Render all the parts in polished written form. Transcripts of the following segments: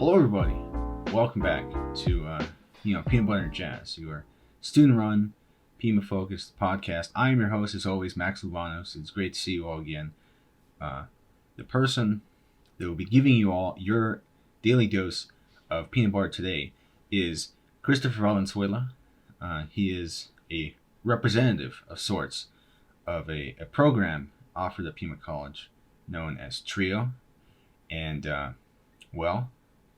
Hello, everybody. Welcome back to Peanut Butter and Jazz, your student-run, Pima-focused podcast. I am your host, as always, Max Lubanos. It's great to see you all again. The person that will be giving you all your daily dose of peanut butter today is Christopher Valenzuela. He is a representative of sorts of a program offered at Pima College known as TRIO. And,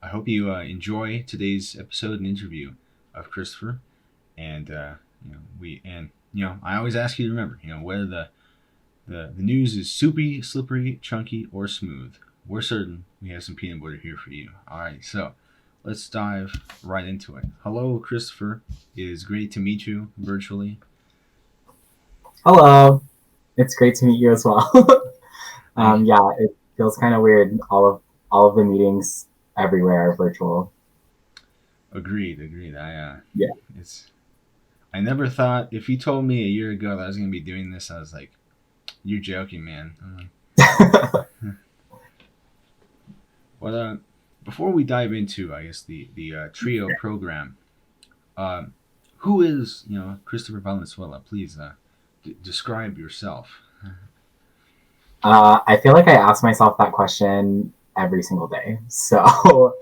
I hope you enjoy today's episode and interview of Christopher. And I always ask you to remember, whether the news is soupy, slippery, chunky, or smooth, we're certain we have some peanut butter here for you. All right, so let's dive right into it. Hello, Christopher. It is great to meet you virtually. Hello. It's great to meet you as well. It feels kind of weird. All of the meetings everywhere are virtual. Agreed. I never thought, if you told me a year ago that I was going to be doing this, I was like, you're joking, man. But before we dive into, I guess, the TRIO program, who is, Christopher Valenzuela? Please describe yourself. I feel like I ask myself that question every single day. So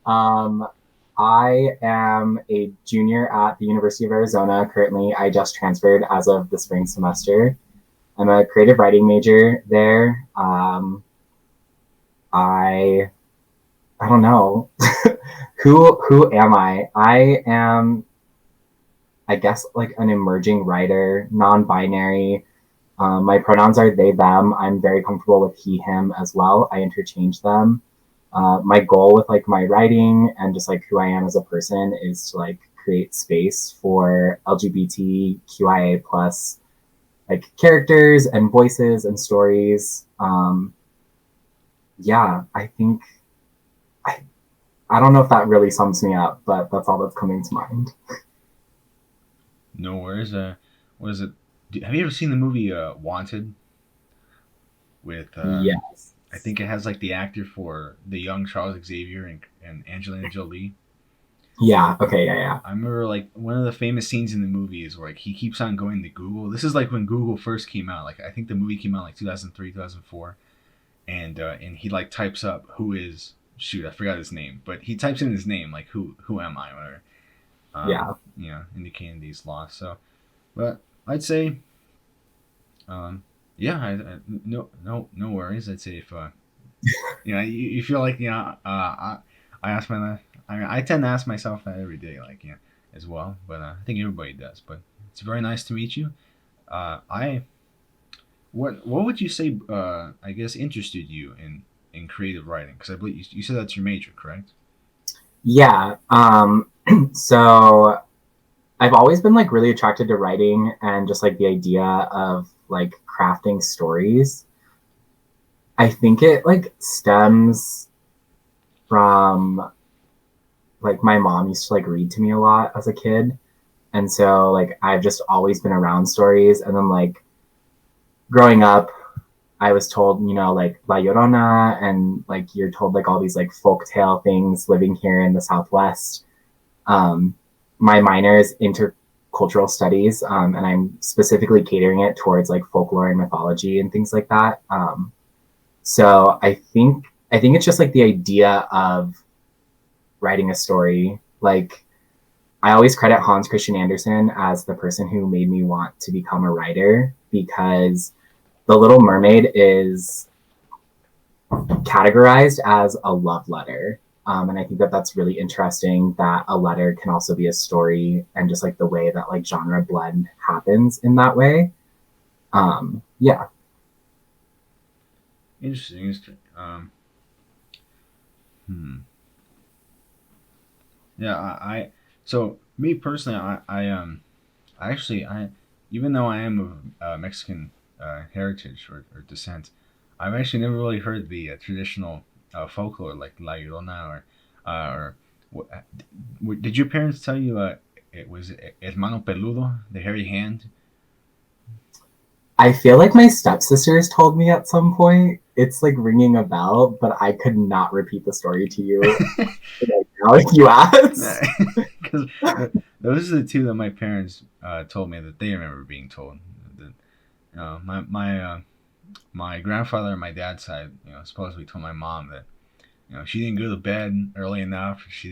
I am a junior at the University of Arizona. Currently, I just transferred as of the spring semester. I'm a creative writing major there. I don't know. Who am I? I am, I guess, like an emerging writer, non-binary. My pronouns are they, them. I'm very comfortable with he, him as well. I interchange them. My goal with like my writing and just like who I am as a person is to like create space for LGBTQIA plus like characters and voices and stories. I think I don't know if that really sums me up, but that's all that's coming to mind. No worries. What is it? Have you ever seen the movie Wanted? With Yes. I think it has like the actor for the young Charles Xavier and Angelina Jolie. Yeah. Okay. Yeah. I remember like one of the famous scenes in the movie is where like he keeps on going to Google. This is like when Google first came out. Like I think the movie came out like 2003, 2004, and he like types up who is I forgot his name, but he types in his name like who am I, whatever. Indicating these lost. So, but I'd say, no worries. I'd say if you feel like I tend to ask myself that every day, like as well. But I think everybody does. But it's very nice to meet you. What would you say? I guess interested you in creative writing, because I believe you said that's your major, correct? Yeah. So I've always been like really attracted to writing and just like the idea of like crafting stories. I think it like stems from like my mom used to like read to me a lot as a kid. And so like I've just always been around stories. And then like growing up, I was told, like La Llorona, and like you're told like all these like folktale things living here in the Southwest. My minor is intercultural studies, and I'm specifically catering it towards like folklore and mythology and things like that. So I think it's just like the idea of writing a story. Like I always credit Hans Christian Andersen as the person who made me want to become a writer, because The Little Mermaid is categorized as a love letter. And I think that that's really interesting, that a letter can also be a story, and just like the way that like genre blend happens in that way. Interesting. Yeah, so me personally, I even though I am of Mexican heritage or descent, I've actually never really heard the traditional folklore like La Llorona did your parents tell you it was Hermano Peludo, the hairy hand? I feel like my stepsisters told me at some point. it's like ringing a bell, but I could not repeat the story to you right now if you asked. Because those are the two that my parents told me that they remember being told. That, my grandfather on my dad's side, supposedly told my mom that she didn't go to bed early enough. If she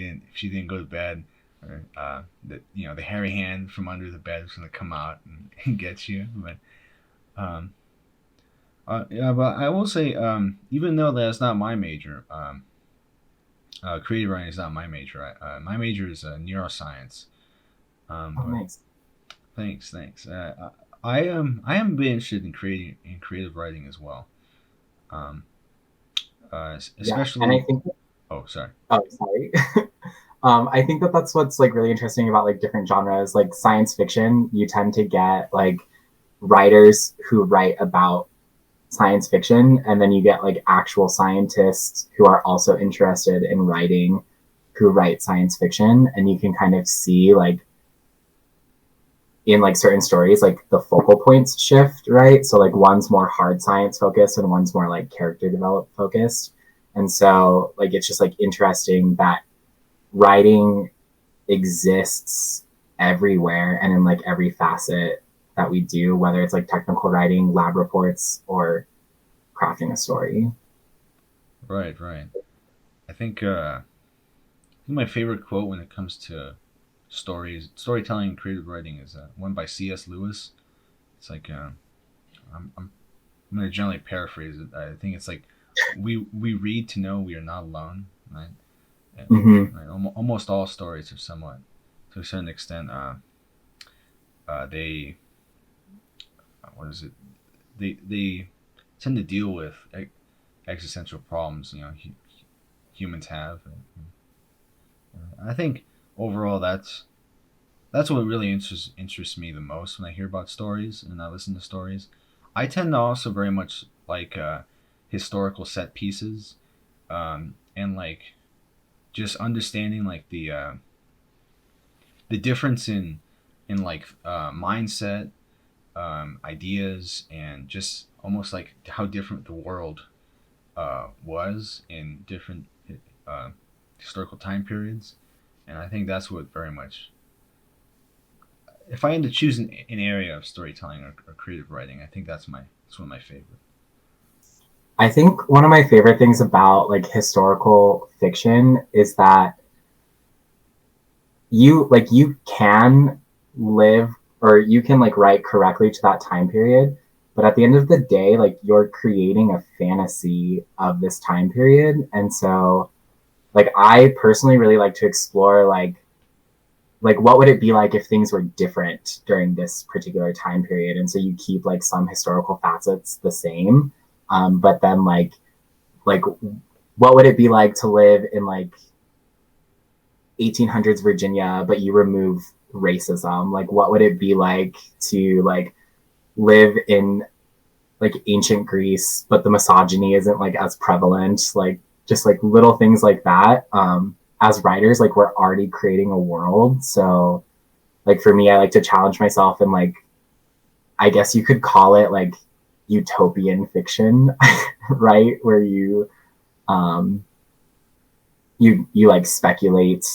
didn't go to bed, or, that the hairy hand from under the bed was gonna come out and get you. But um, yeah, but I will say, even though that's not my major, creative writing is not my major. My major is neuroscience. Oh, But nice. thanks. I am been interested in creative writing as well. Um, Yeah, and I especially. think. Oh, sorry. Oh, sorry. I think that that's what's like really interesting about like different genres, like science fiction. You tend to get like writers who write about science fiction, and then you get like actual scientists who are also interested in writing, who write science fiction, and you can kind of see like in like certain stories like the focal points shift, right? So like one's more hard science focused and one's more like character develop focused. And so like it's just like interesting that writing exists everywhere and in like every facet that we do, whether it's like technical writing, lab reports, or crafting a story. Right, right. I think my favorite quote when it comes to storytelling, and creative writing is one by C.S. Lewis. It's like I'm going to generally paraphrase it. I think it's like we read to know we are not alone, right? And, Mm-hmm. right. Almost all stories are somewhat, to a certain extent, they what is it? They tend to deal with existential problems. Humans have. And I think overall that's what really interests me the most when I hear about stories and I listen to stories. I tend to also very much like historical set pieces, and like just understanding like the difference in like mindset, ideas, and just almost like how different the world was in different uh, historical time periods. And I think that's what very much, if I had to choose an area of storytelling or creative writing, I think that's one of my favorite. I think one of my favorite things about like historical fiction is that you can live or you can like write correctly to that time period, but at the end of the day like you're creating a fantasy of this time period. And so like I personally really like to explore like what would it be like if things were different during this particular time period. And so you keep like some historical facets the same, but then like what would it be like to live in like 1800s Virginia, but you remove racism? Like, what would it be like to like live in like ancient Greece, but the misogyny isn't like as prevalent? Like, just like little things like that. As writers, like we're already creating a world. So, like for me, I like to challenge myself and like I guess you could call it like utopian fiction, right? Where um, you like speculate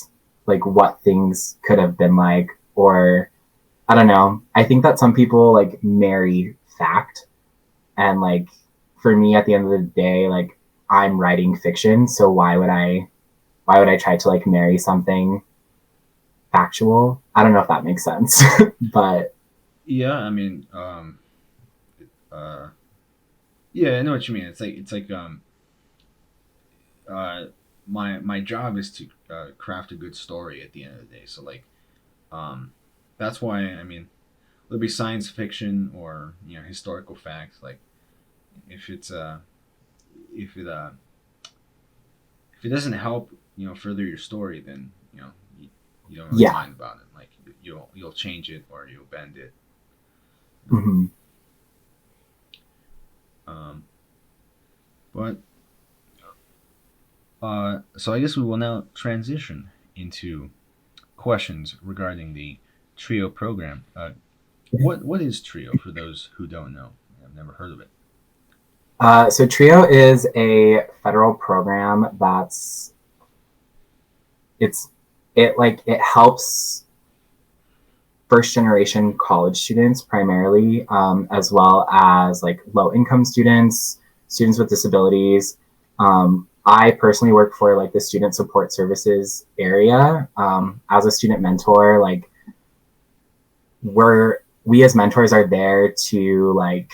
like what things could have been like, or I don't know. I think that some people like marry fact, and like for me at the end of the day like I'm writing fiction, so why would I try to like marry something factual? I don't know if that makes sense. But Yeah, I mean, uh, yeah, I know what you mean. It's like uh, my job is to craft a good story at the end of the day. So like, um, that's why I mean, whether it be science fiction or historical facts. Like, if it's if it uh if it doesn't help further your story, then you don't really yeah. mind about it. Like you'll change it or you'll bend it. Mm-hmm. Um, but so I guess we will now transition into questions regarding the Trio program. What is Trio for those who don't know? I've never heard of it. So Trio is a federal program it's it helps first generation college students primarily, as well as like low income students, students with disabilities. I personally work for like the student support services area, as a student mentor. Like we as mentors are there to like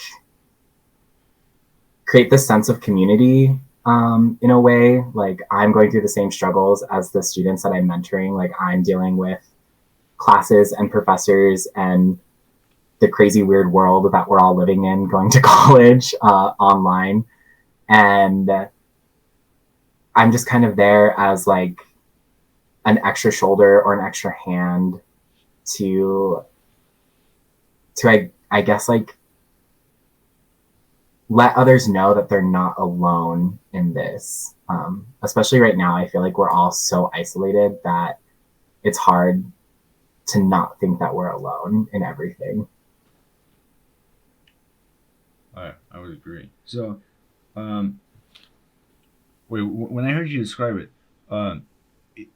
create this sense of community, in a way. Like I'm going through the same struggles as the students that I'm mentoring. Like I'm dealing with classes and professors and the crazy weird world that we're all living in, going to college online. And I'm just kind of there as like an extra shoulder or an extra hand to I guess like let others know that they're not alone in this. Especially right now, I feel like we're all so isolated that it's hard to not think that we're alone in everything. I would agree. So, um, wait, when I heard you describe it, um, it-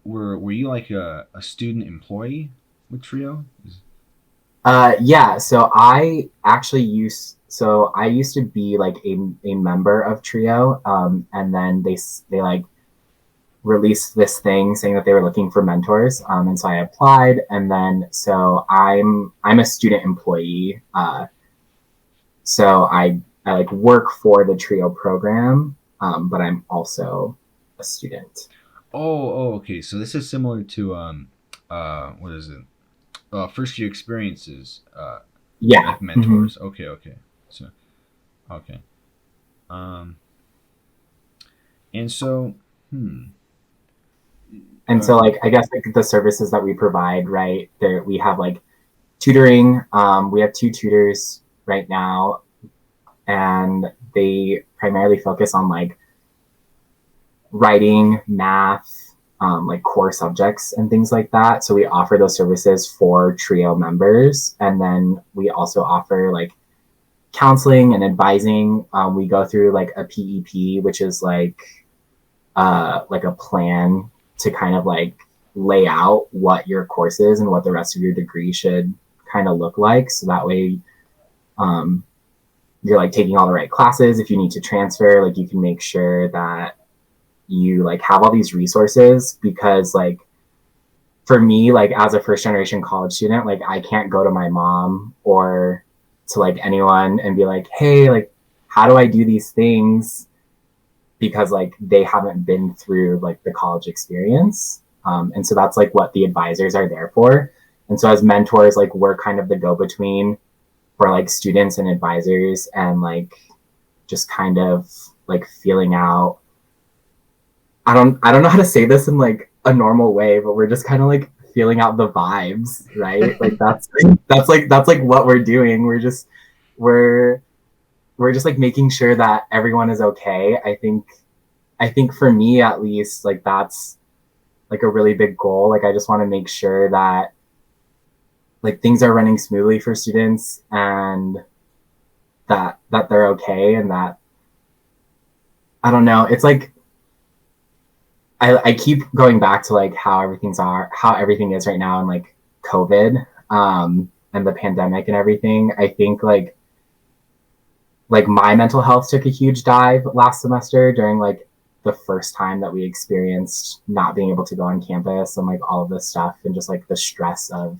were you like a student employee with Trio? Yeah, so I used to be like a member of Trio, and then they like released this thing saying that they were looking for mentors, and so I applied, and then so I'm a student employee, so I like work for the Trio program, but I'm also a student. Okay. So this is similar to what is it? First year experiences, Yeah. like Hmm. mentors. Okay. So okay. Um, and so, hmm. And Uh, so like I guess like the services that we provide, right? There we have like tutoring. We have two tutors right now, and they primarily focus on like writing, math, like core subjects and things like that. So we offer those services for Trio members, and then we also offer like counseling and advising. We go through like a PEP, which is like a plan to kind of like lay out what your course is and what the rest of your degree should kind of look like. So that way, um, you're like taking all the right classes. If you need to transfer, like you can make sure that you like have all these resources, because like for me, like as a first generation college student, like I can't go to my mom or to like anyone and be like, hey, like how do I do these things, because like they haven't been through like the college experience. And so that's like what the advisors are there for. And so as mentors, like we're kind of the go between for like students and advisors, and like just kind of like feeling out. I don't know how to say this in like a normal way, but we're just kind of like feeling out the vibes, right? Like that's like what we're doing. We're we're just like making sure that everyone is okay. I think for me at least, like that's like a really big goal. Like I just want to make sure that like things are running smoothly for students, and that they're okay, and that I don't know. It's like I keep going back to like how everything is right now, and like COVID, and the pandemic and everything. I think like my mental health took a huge dive last semester during like the first time that we experienced not being able to go on campus, and like all of this stuff, and just like the stress of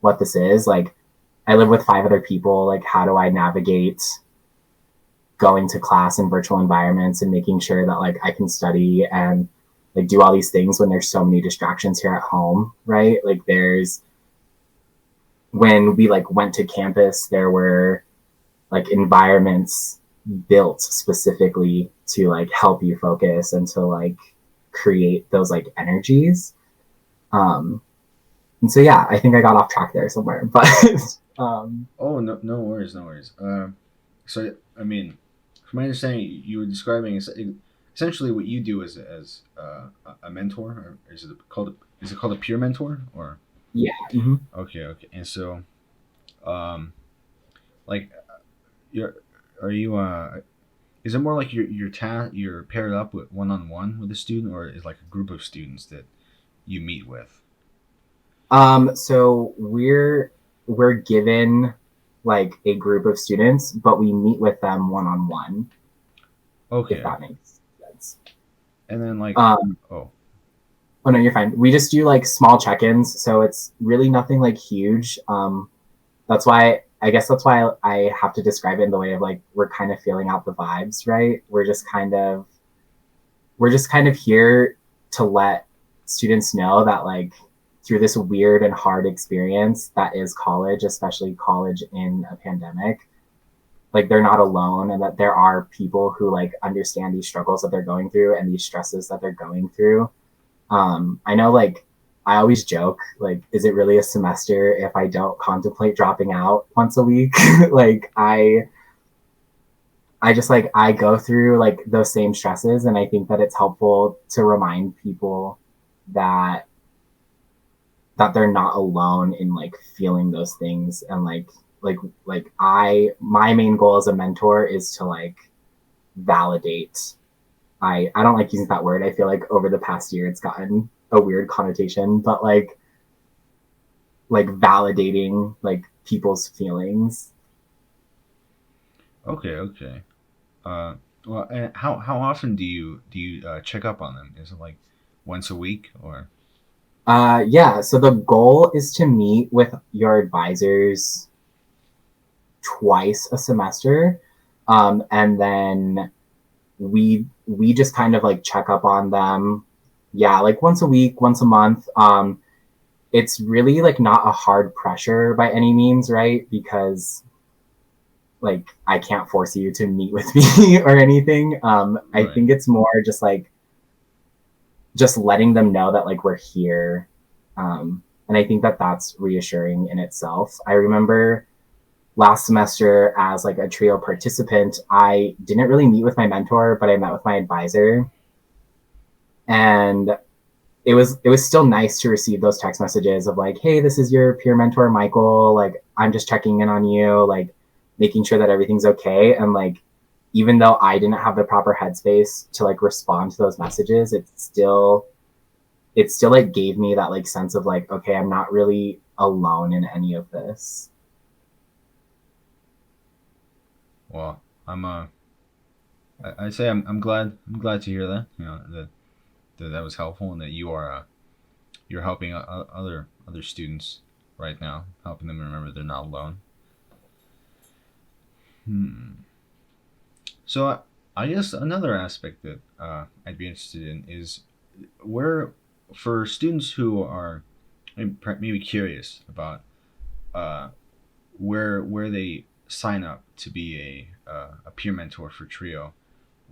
what this is. Like I live with five other people. Like how do I navigate going to class in virtual environments and making sure that like I can study and like do all these things when there's so many distractions here at home, right? Like there's when we like went to campus, there were like environments built specifically to like help you focus and to like create those like energies. Um, and so yeah, I think I got off track there somewhere, but oh no, no worries, no worries. So I mean, from my understanding, you were describing essentially what you do as a mentor, or is it called a peer mentor, or yeah. Mm-hmm. okay, and so um, like you're are you is it more like you're paired up with one on one with a student, or is like a group of students that you meet with? So we're given like a group of students, but we meet with them one on one, if Okay, that makes sense. and then like Um, oh oh no, you're fine. We just do like small check-ins, so it's really nothing like huge. That's why I guess that's why I have to describe it in the way of like we're kind of feeling out the vibes, right? We're just kind of here to let students know that like through this weird and hard experience that is college, especially college in a pandemic, like they're not alone and that there are people who like understand these struggles that they're going through and these stresses that they're going through. I know like I always joke, like, is it really a semester if I don't contemplate dropping out once a week? like I just like I go through like those same stresses, and I think that it's helpful to remind people that they're not alone in like feeling those things, and like I my main goal as a mentor is to like validate. I don't like using that word. I feel like over the past year it's gotten a weird connotation, but like validating like people's feelings. okay, okay. Uh, well, and how often do you check up on them? Is it like once a week or? Yeah, so the goal is to meet with your advisors twice a semester. And then we just kind of like check up on them. Yeah, like once a week, once a month. It's really like not a hard pressure by any means, right? Because like I can't force you to meet with me or anything. I Right. think it's more just like just letting them know that like we're here. And I think that that's reassuring in itself. I remember last semester as like a trio participant, I didn't really meet with my mentor, but I met with my advisor, and it was still nice to receive those text messages of like, hey, this is your peer mentor Michael, like I'm just checking in on you, like making sure that everything's okay. And like even though I didn't have the proper headspace to like respond to those messages, it still like gave me that like sense of like, okay, I'm not really alone in any of this. Well, I'd say I'm glad to hear that. You know that was helpful and that you're helping other students right now, helping them remember they're not alone. Hmm. So I guess another aspect that I'd be interested in is where for students who are maybe curious about uh, where they sign up to be a peer mentor for Trio.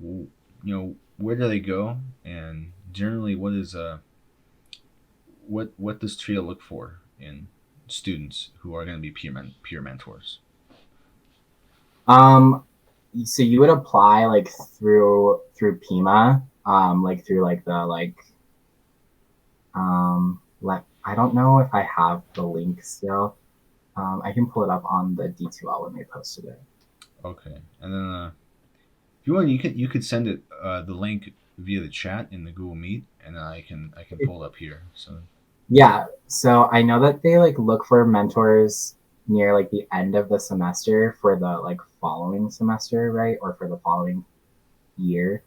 You know, where do they go, and generally, what does Trio look for in students who are going to be peer mentors? Um, so you would apply like through Pima, like through like the like let I don't know if I have the link still. I can pull it up on the D2L when they posted it. Okay, and then if you want, you could send it the link via the chat in the Google Meet, and then I can pull it up here. So Yeah, so I know that they like look for mentors near like the end of the semester for the like following semester, right? Or for the following year.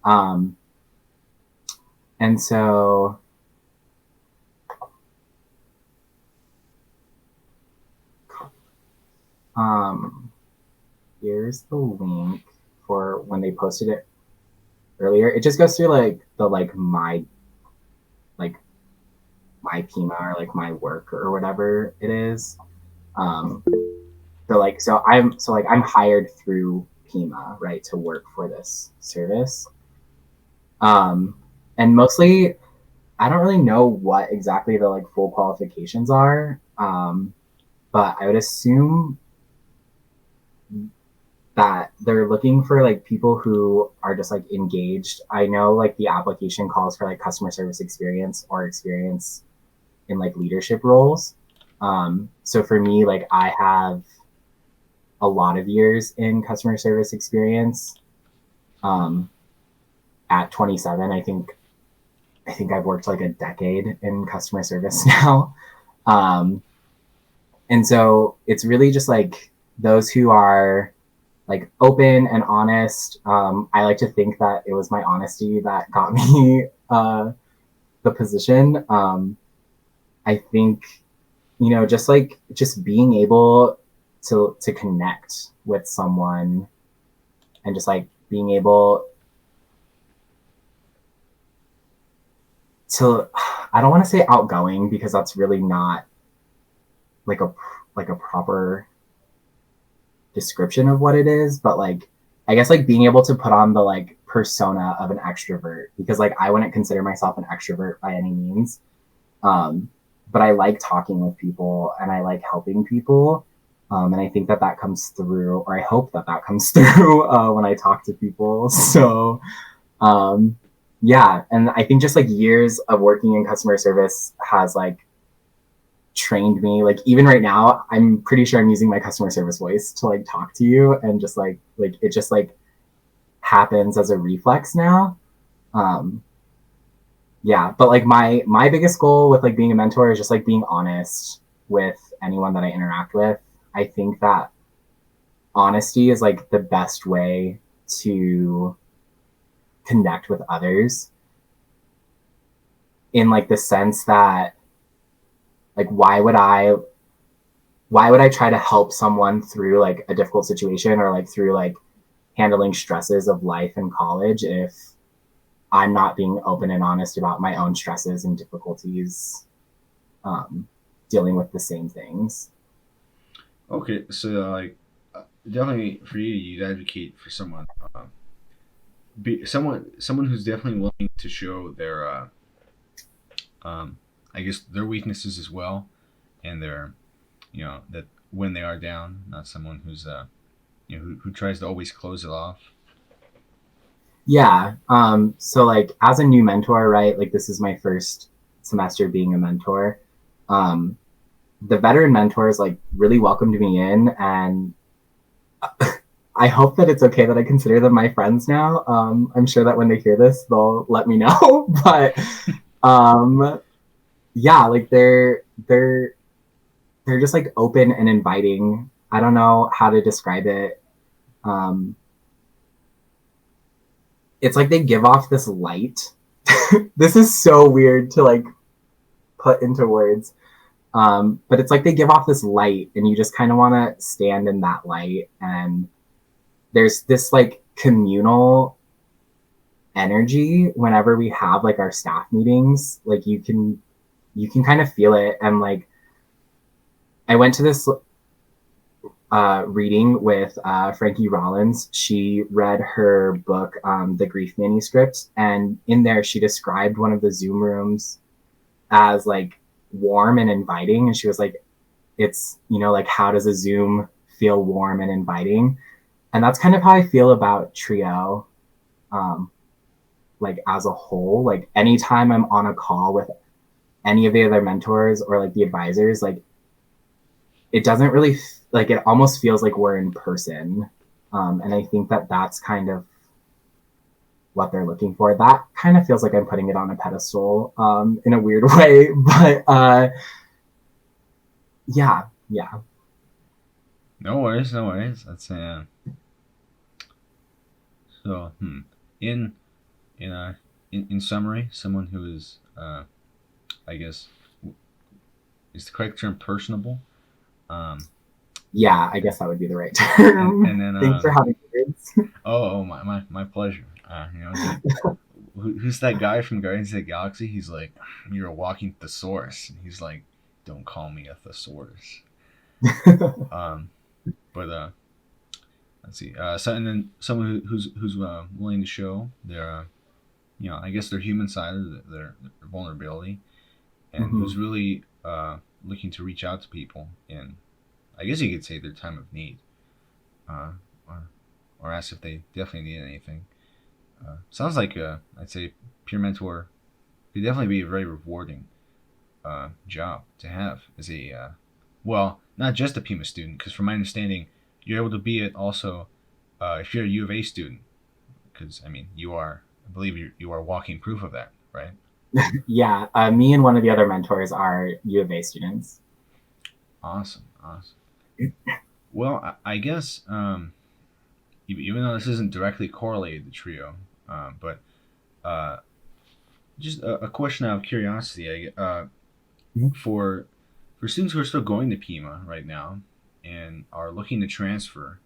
Um, and so um, here's the link for when they posted it earlier. It just goes through like the like my Pima or like my work or whatever it is. Um, so I'm hired through Pima, right, to work for this service. Um, and mostly I don't really know what exactly the like full qualifications are. But I would assume that they're looking for like people who are just like engaged. I know like the application calls for like customer service experience or experience in like leadership roles. So for me, like I have a lot of years in customer service experience. Um, at 27, I think I've worked like a decade in customer service now. Um, and so it's really just like those who are like open and honest. I like to think that it was my honesty that got me the position. I think, just like just being able to connect with someone and just like being able to, I don't want to say outgoing because that's really not like a proper description of what it is, but like I guess like being able to put on the like persona of an extrovert, because like I wouldn't consider myself an extrovert by any means. Um, but I like talking with people and I like helping people. And I think that that comes through, or I hope that that comes through when I talk to people. So, um, yeah. And I think just like years of working in customer service has like trained me. Like even right now, I'm pretty sure I'm using my customer service voice to like talk to you, and just like it just like happens as a reflex now. Um, yeah, but like my biggest goal with like being a mentor is just like being honest with anyone that I interact with. I think that honesty is like the best way to connect with others, in like the sense that like why would I try to help someone through like a difficult situation, or like through like handling stresses of life in college, if I'm not being open and honest about my own stresses and difficulties, um, dealing with the same things. Okay, so like definitely for you, you'd advocate for someone, someone who's definitely willing to show their, um, I guess their weaknesses as well, and their, that when they are down, not someone who's who tries to always close it off. Yeah. So like as a new mentor, right? Like this is my first semester being a mentor. Um, the veteran mentors like really welcomed me in, and I hope that it's okay that I consider them my friends now. I'm sure that when they hear this, they'll let me know. But um, yeah, like they're just like open and inviting. I don't know how to describe it. Um, it's like they give off this light. This is so weird to like put into words. But it's like they give off this light, and you just kind of want to stand in that light. And there's this like communal energy whenever we have like our staff meetings. Like you can kind of feel it. And like I went to this reading with Frankie Rollins. She read her book, The Grief Manuscript, and in there she described one of the Zoom rooms as like warm and inviting. And she was like, it's, like, how does a Zoom feel warm and inviting? And that's kind of how I feel about Trio, um, like as a whole. Like anytime I'm on a call with any of the other mentors or like the advisors, like it doesn't really like, it almost feels like we're in person. And I think that that's kind of what they're looking for. That kind of feels like I'm putting it on a pedestal, in a weird way. But yeah, yeah. No worries, no worries. That's so. In in in summary, someone who is, I guess, is the correct term personable. Um, Yeah, I guess that would be the right term. and then Thanks for having words. my pleasure. It's like, who's that guy from Guardians of the Galaxy? He's like, you're a walking thesaurus. And he's like, don't call me a thesaurus. Um, but let's see. So and then someone who's willing to show their, I guess their human side, of their vulnerability, and Mm-hmm. who's really looking to reach out to people in, I guess you could say, their time of need, uh, or or ask if they definitely need anything. Sounds like, I'd say, peer mentor could definitely be a very rewarding job to have as a, well, not just a Pima student, because from my understanding, you're able to be it also if you're a U of A student, because I mean you are, I believe you are walking proof of that, right? Yeah, me and one of the other mentors are U of A students. Awesome, awesome. Well, I guess even though this isn't directly correlated to trio, but uh, just a question out of curiosity, for students who are still going to Pima right now and are looking to transfer,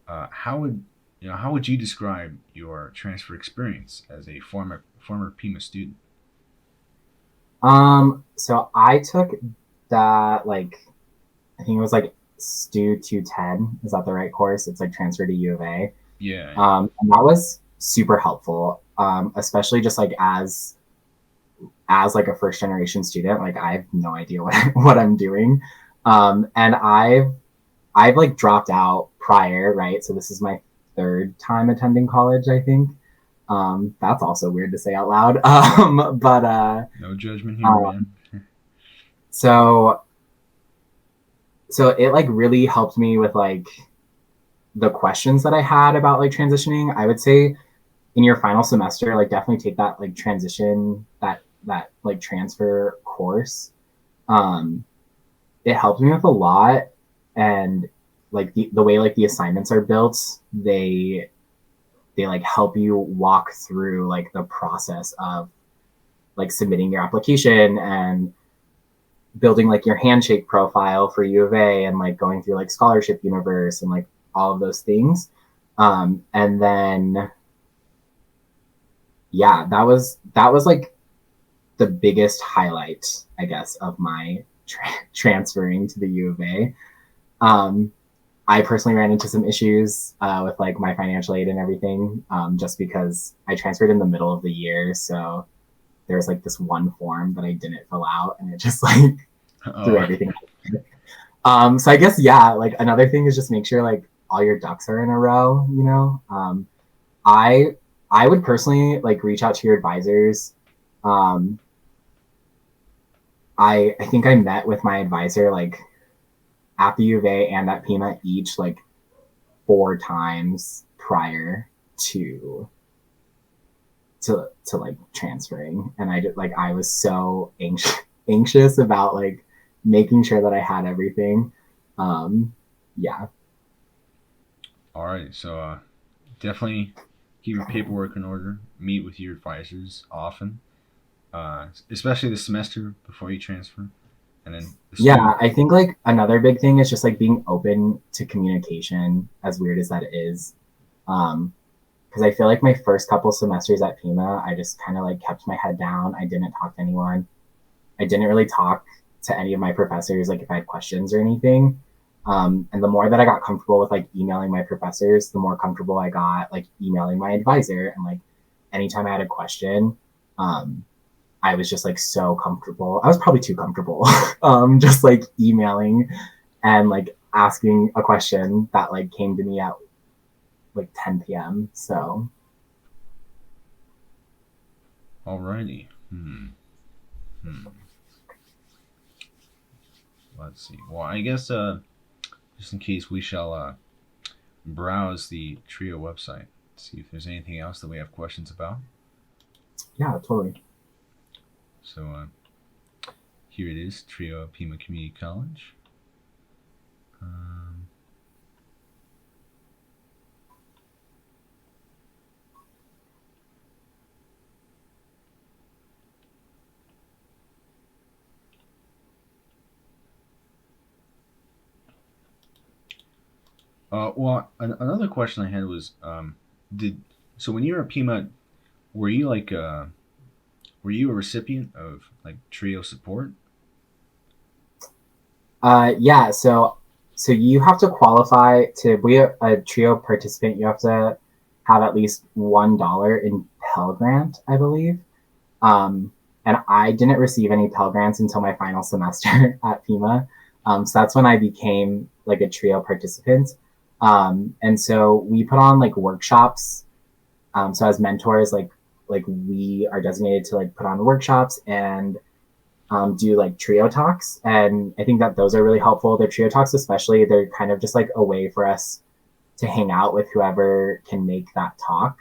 how would how would you describe your transfer experience as a former Pima student? So I took that, like, I think it was like STU 210. Is that the right course? It's like transfer to U of A. Yeah, yeah. And that was super helpful, especially just like as like a first generation student. Like I have no idea what I'm doing, and I've like dropped out prior, right? So this is my third time attending college, I think. That's also weird to say out loud. But No judgment here, uh, man. so so it like really helped me with like the questions that I had about like transitioning. I would say in your final semester, like definitely take that like transition, that like transfer course. Um, it helped me with a lot, and like the way like the assignments are built, they like help you walk through like the process of like submitting your application and building like your handshake profile for U of A and like going through like scholarship universe and like all of those things. And then yeah, that was like the biggest highlight, I guess, of my transferring to the U of A. Um, I personally ran into some issues with like my financial aid and everything, just because I transferred in the middle of the year. So there was like this one form that I didn't fill out, and it just like threw Oh, everything. So I guess yeah, like another thing is just make sure like all your ducks are in a row. I I would personally like reach out to your advisors. Um, I think I met with my advisor like at the U of A and at Pima each like 4 times prior to to like transferring, and I just like I was so anxious about like making sure that I had everything. Um, yeah, all right. So definitely keep your paperwork in order. Meet with your advisors often, especially the semester before you transfer, and then the yeah. student. I think like another big thing is just like being open to communication, as weird as that is. Because I feel like my first couple semesters at Pima, I just kind of like kept my head down. I didn't talk to anyone. I didn't really talk to any of my professors, like if I had questions or anything. And the more that I got comfortable with like emailing my professors, the more comfortable I got like emailing my advisor. And like anytime I had a question, um, I was just like so comfortable. I was probably too comfortable, just like emailing and like asking a question that like came to me at like 10 p.m. So Alrighty. Hmm. Let's see. Well, I guess just in case we shall browse the Trio website, see if there's anything else that we have questions about. yeah, totally. So here it is, Trio Pima Community College. Um, well, another question I had was, did so when you were at Pima, were you like were you a recipient of like Trio support? Yeah, so you have to qualify to be a trio participant. You have to have at least $1 in Pell Grant, I believe. Um, and I didn't receive any Pell Grants until my final semester at Pima. So that's when I became like a trio participant. And so we put on like workshops. So as mentors, like we are designated to like put on workshops, and do like trio talks, and I think that those are really helpful. The trio talks, especially, they're kind of just like a way for us to hang out with whoever can make that talk.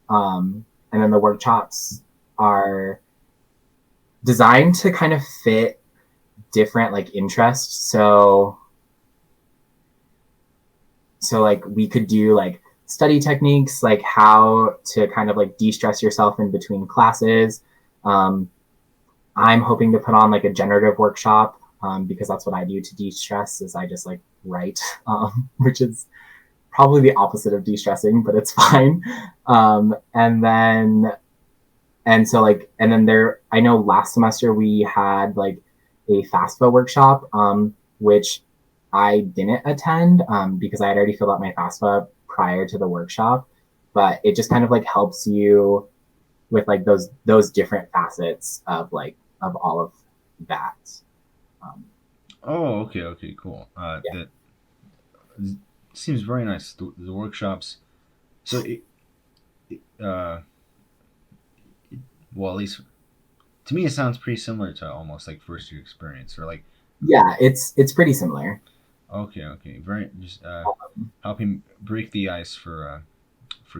And then the workshops are designed to kind of fit different like interests. So like we could do like study techniques, like how to kind of like de-stress yourself in between classes. I'm hoping to put on like a generative workshop, because that's what I do to de-stress, is I just like write, which is probably the opposite of de-stressing, but it's fine. And then there, I know last semester we had like a FAFSA workshop, which I didn't attend, because I had already filled out my FAFSA prior to the workshop, but it just kind of like helps you with like those different facets of like of all of that. Um, Oh, okay, cool. yeah. That seems very nice. The workshops. So, uh, well, at least to me, it sounds pretty similar to almost like first year experience, or like, Yeah, it's pretty similar. okay, very just helping break the ice for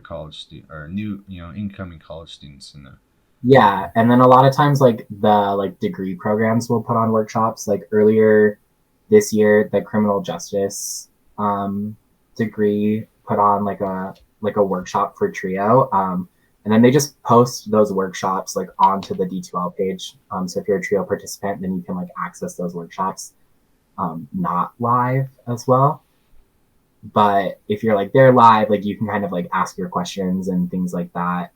college or new incoming college students and Yeah, and then a lot of times like the like degree programs will put on workshops. Like earlier this year, the criminal justice degree put on like a workshop for trio. And then they just post those workshops like onto the D2L page. So if you're a trio participant, then you can like access those workshops, not live as well. But if you're like there live, like you can kind of like ask your questions and things like that.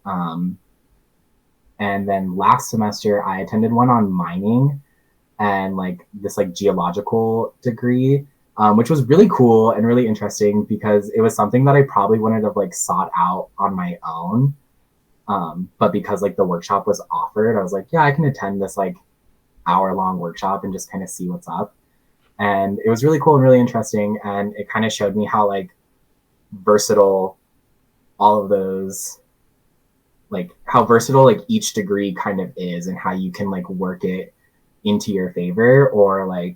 And then last semester, I attended one on mining and like this like geological degree, which was really cool and really interesting because it was something that I probably wouldn't have like sought out on my own. But because like the workshop was offered, I was like, yeah, I can attend this like hour-long workshop and just kind of see what's up. And it was really cool and really interesting. And it kind of showed me how like versatile all of those, like how versatile like each degree kind of is, and how you can like work it into your favor, or like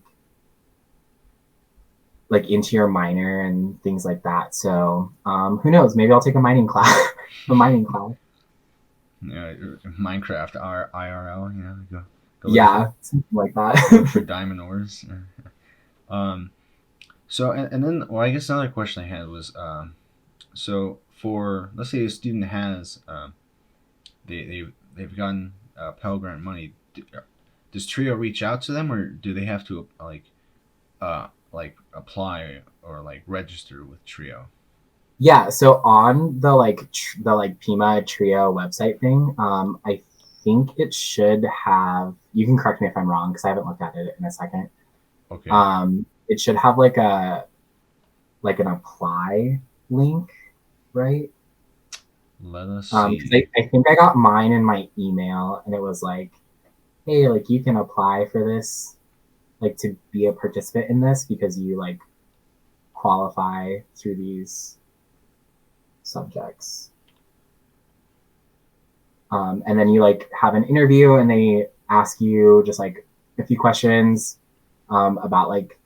into your minor and things like that. So who knows, maybe I'll take a mining class. A mining class. Minecraft IRL. Go look for Yeah, something like look for that. diamond ores. Um, so and then well, I guess another question I had was so for let's say a student has they've gotten Pell Grant money. Does Trio reach out to them, or do they have to like apply or like register with Trio? Yeah, so on the the like Pima Trio website thing, I think it should have, you can correct me if I'm wrong because I haven't looked at it in a second. Okay, It should have like a like an apply link, right? let us Because see. I think I got mine in my email, and it was like, hey, like you can apply for this, like to be a participant in this because you like qualify through these subjects. And then you like have an interview, and they ask you just like a few questions, about like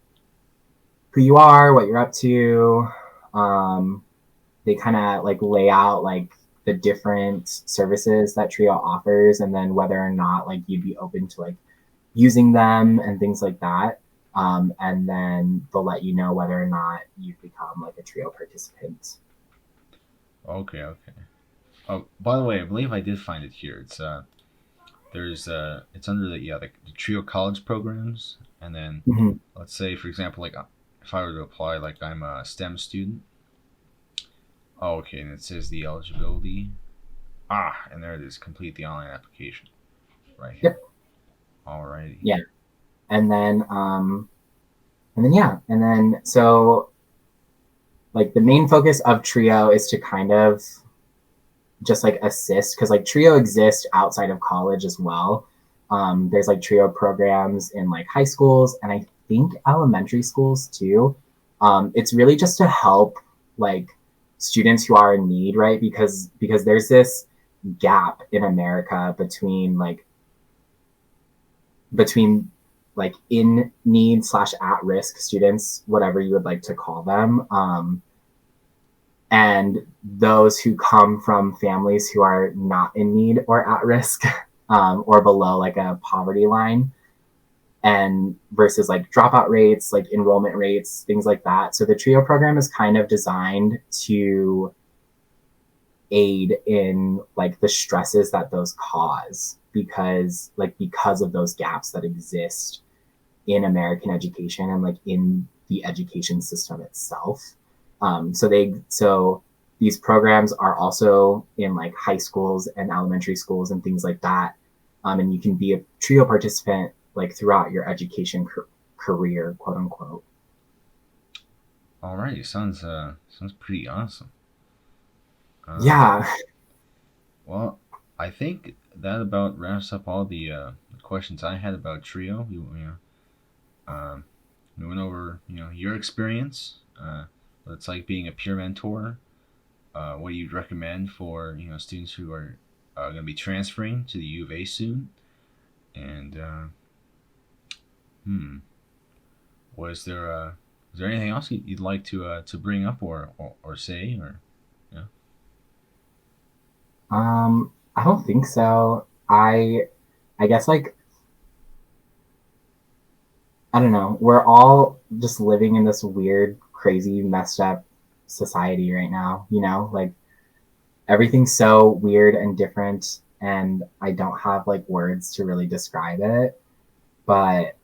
who you are, what you're up to. They kind of like lay out like the different services that Trio offers, and then whether or not like you'd be open to like using them and things like that. And then they'll let you know whether or not you've become like a Trio participant. Okay. Oh, by the way, I believe I did find it here. It's under the Trio College programs, and then Mm-hmm. let's say for example like if I were to apply, like I'm a STEM student. Oh, okay, and it says the eligibility. And there it is. Complete the online application right Yep. here. Alrighty. Yeah. And then yeah, and then so like the main focus of Trio is to kind of just like assist, because like Trio exists outside of college as well. There's like Trio programs in like high schools, and I think elementary schools too. It's really just to help like students who are in need, right? Because there's this gap in America between like between like in need / at risk students, whatever you would like to call them, and those who come from families who are not in need or at risk, or below like a poverty line, and versus like dropout rates, like enrollment rates, things like that. So the TRIO program is kind of designed to aid in like the stresses that those cause, because of those gaps that exist in American education and like in the education system itself. So these programs are also in like high schools and elementary schools and things like that. And you can be a TRIO participant like throughout your education career, quote unquote. Alrighty, sounds pretty awesome. Yeah. Well, I think that about wraps up all the questions I had about Trio. We went over your experience, what it's like being a peer mentor, what you'd recommend for students who are going to be transferring to the U of A soon, and was there is there anything else you'd like to bring up or say or yeah? I don't think so. I guess like I don't know. We're all just living in this weird, crazy, messed up society right now, like everything's so weird and different, and I don't have like words to really describe it, but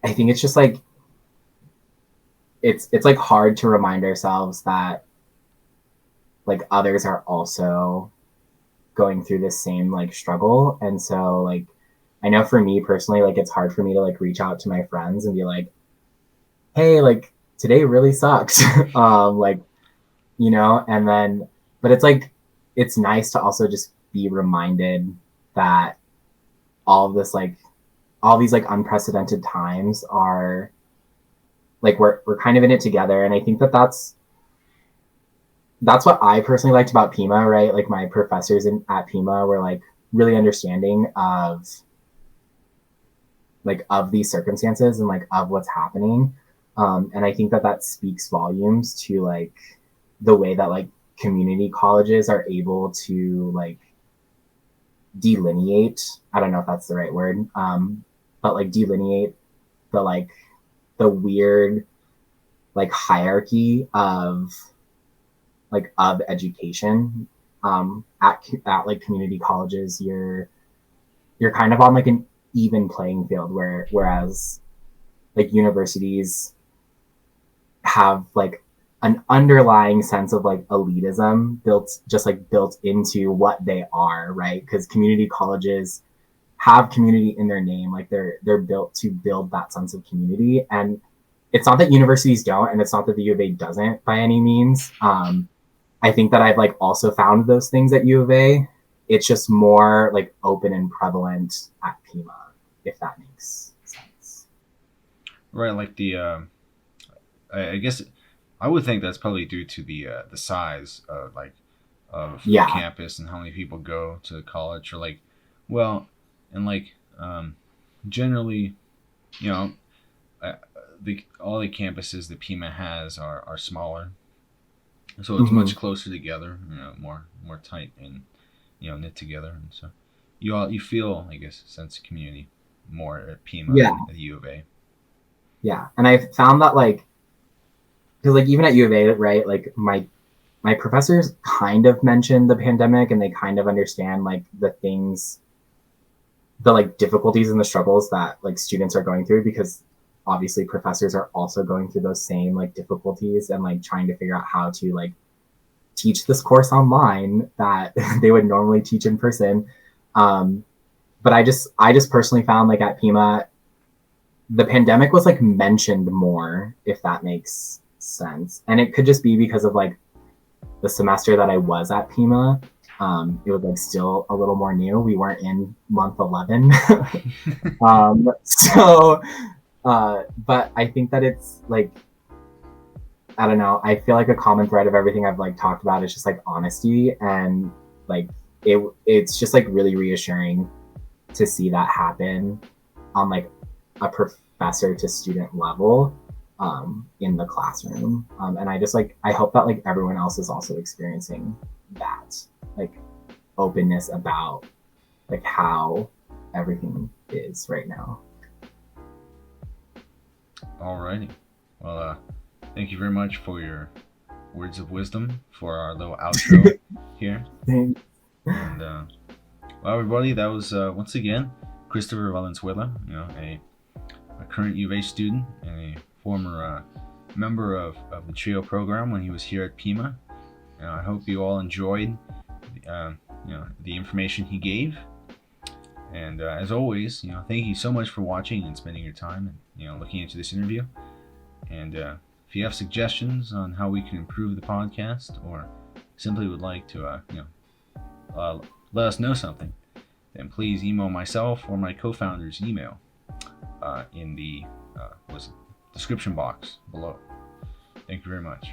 I think it's just like it's like hard to remind ourselves that like others are also going through this same like struggle. And so like I know for me personally, like it's hard for me to like reach out to my friends and be like, hey, like today really sucks. Like, and then but it's like it's nice to also just be reminded that all of this like all these like unprecedented times are like we're kind of in it together. And I think that's what I personally liked about Pima, right? Like my professors at Pima were like really understanding of these circumstances and like of what's happening. And I think that speaks volumes to like the way that like community colleges are able to like delineate. I don't know if that's the right word, but like delineate the weird like hierarchy of education. At like community colleges, you're kind of on like an even playing field, whereas like universities have like an underlying sense of like elitism built into what they are, right? Because community colleges have community in their name, like they're built to build that sense of community. And it's not that universities don't, and it's not that the U of A doesn't by any means. I think that I've like also found those things at U of A. It's just more like open and prevalent at Pima, if that makes sense. Right, like I guess I would think that's probably due to the size of the Yeah. campus and how many people go to college, or like, well, and like generally, you know, all the campuses that Pima has are smaller, so it's much closer together, more tight and knit together, and so you feel, I guess, a sense of community more at Pima than at the U of A. Yeah, and I found that like because like even at U of A, right, like my professors kind of mentioned the pandemic, and they kind of understand like the like difficulties and the struggles that like students are going through, because obviously professors are also going through those same like difficulties and like trying to figure out how to like teach this course online that they would normally teach in person. But I just personally found like at Pima, the pandemic was like mentioned more, if that makes sense. And it could just be because of like the semester that I was at Pima. It was like still a little more new. We weren't in month 11. But I think that it's like, I don't know. I feel like a common thread of everything I've like talked about is just like honesty, and like it's just like really reassuring to see that happen on like a professor to student level in the classroom. And I just like, I hope that like everyone else is also experiencing that, like openness about like how everything is right now. Alrighty. Well, thank you very much for your words of wisdom for our little outro here. Thanks. And well, everybody, that was once again Christopher Valenzuela, a current U of A student and a former member of the TRIO program when he was here at Pima. I hope you all enjoyed, the information he gave. And as always, thank you so much for watching and spending your time and looking into this interview. And if you have suggestions on how we can improve the podcast, or simply would like to, let us know something, then please email myself or my co-founder's email in the description box below. Thank you very much.